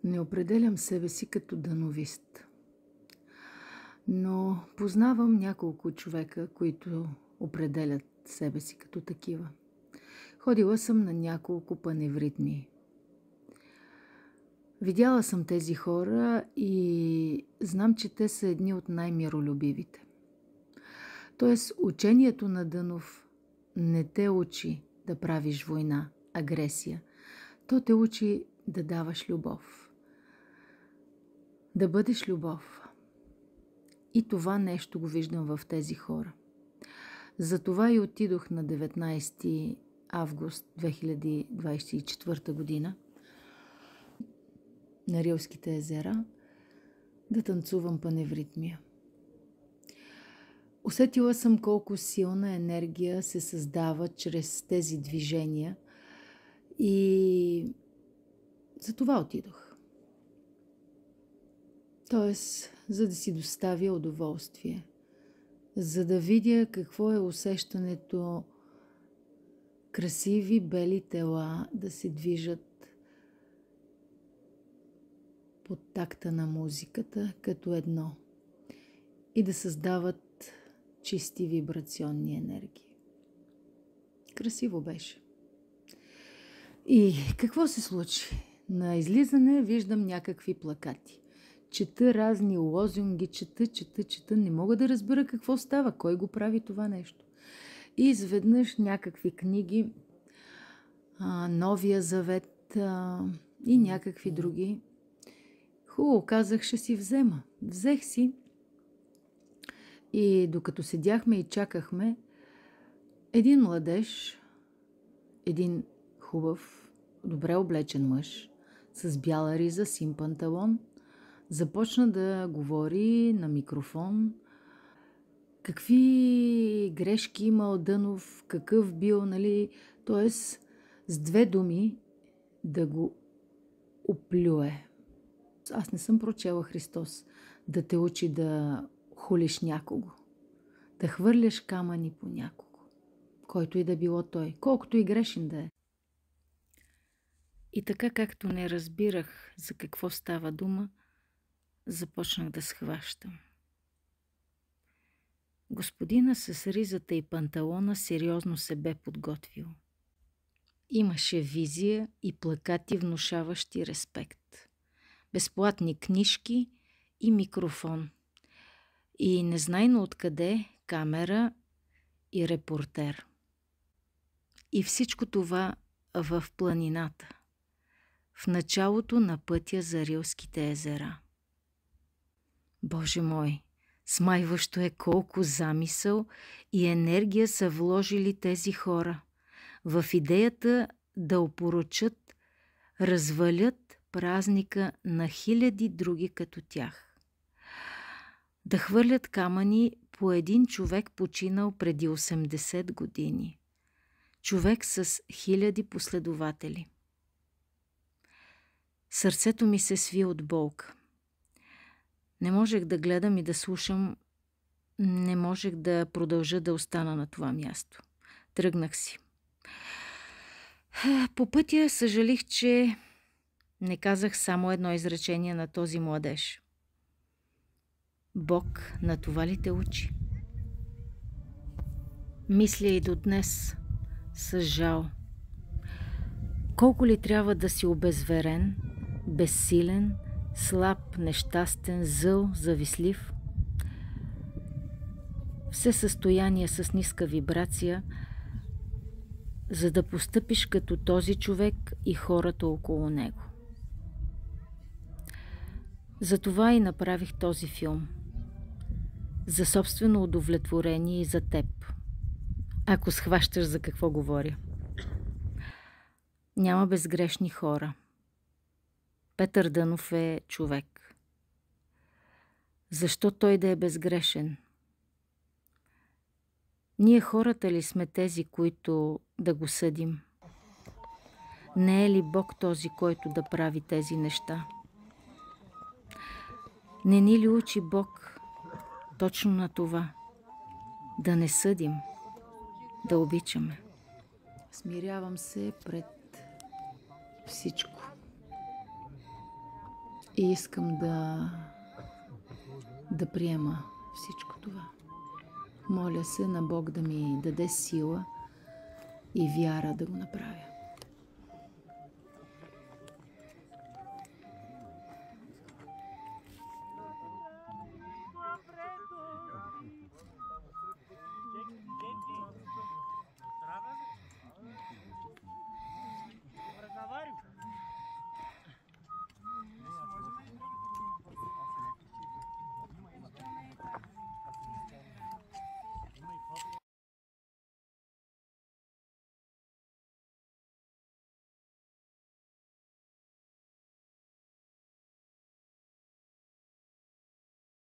Не определям себе си като дановист, но познавам няколко човека, които определят себе си като такива. Ходила съм на няколко паневритми. Видяла съм тези хора и знам, че те са едни от най-миролюбивите. Тоест, учението на Дънов не те учи да правиш война, агресия. То те учи да даваш любов. Да бъдеш любов. И това нещо го виждам в тези хора. Затова и отидох на 19 август 2024 година на Рилските езера да танцувам паневритмия. Усетила съм колко силна енергия се създава чрез тези движения и затова отидох. Тоест, за да си доставя удоволствие, за да видя какво е усещането красиви бели тела да се движат под такта на музиката като едно и да създават чисти вибрационни енергии. Красиво беше. И какво се случи? На излизане виждам някакви плакати. Чета разни лозунги, чета, не мога да разбера какво става, кой го прави това нещо. И изведнъж някакви книги, Новия завет и някакви други. Хубаво, казах, ще си взема. Взех си и докато седяхме и чакахме, един младеж, един хубав, добре облечен мъж, с бяла риза, син панталон, започна да говори на микрофон какви грешки имал Дънов, какъв бил, нали, т.е. с две думи да го оплюе. Аз не съм прочела Христос да те учи да хулиш някого, да хвърляш камъни по някого, който и да било той, колкото и грешен да е. И така както не разбирах за какво става дума, започнах да схващам. Господина с ризата и панталона сериозно се бе подготвил. Имаше визия и плакати, внушаващи респект. Безплатни книжки и микрофон. И незнайно откъде камера и репортер. И всичко това в планината, в началото на пътя за Рилските езера. Боже мой, смайващо е колко замисъл и енергия са вложили тези хора в идеята да опорочат, развалят празника на хиляди други като тях. Да хвърлят камъни по един човек, починал преди 80 години. Човек с хиляди последователи. Сърцето ми се сви от болка. Не можех да гледам и да слушам, не можех да продължа да остана на това място. Тръгнах си. По пътя съжалих, че не казах само едно изречение на този младеж. Бог на това ли те учи? Мисля и до днес с жал. Колко ли трябва да си обезверен, безсилен, слаб, нещастен, зъл, завистлив? Все състояние с ниска вибрация, за да постъпиш като този човек и хората около него. Затова и направих този филм. За собствено удовлетворение и за теб. Ако схващаш за какво говоря. Няма безгрешни хора. Петър Дънов е човек. Защо той да е безгрешен? Ние хората ли сме тези, които да го съдим? Не е ли Бог този, който да прави тези неща? Не ни ли учи Бог точно на това? Да не съдим, да обичаме. Смирявам се пред всичко. И искам да приема всичко това. Моля се на Бог да ми даде сила и вяра да го направя.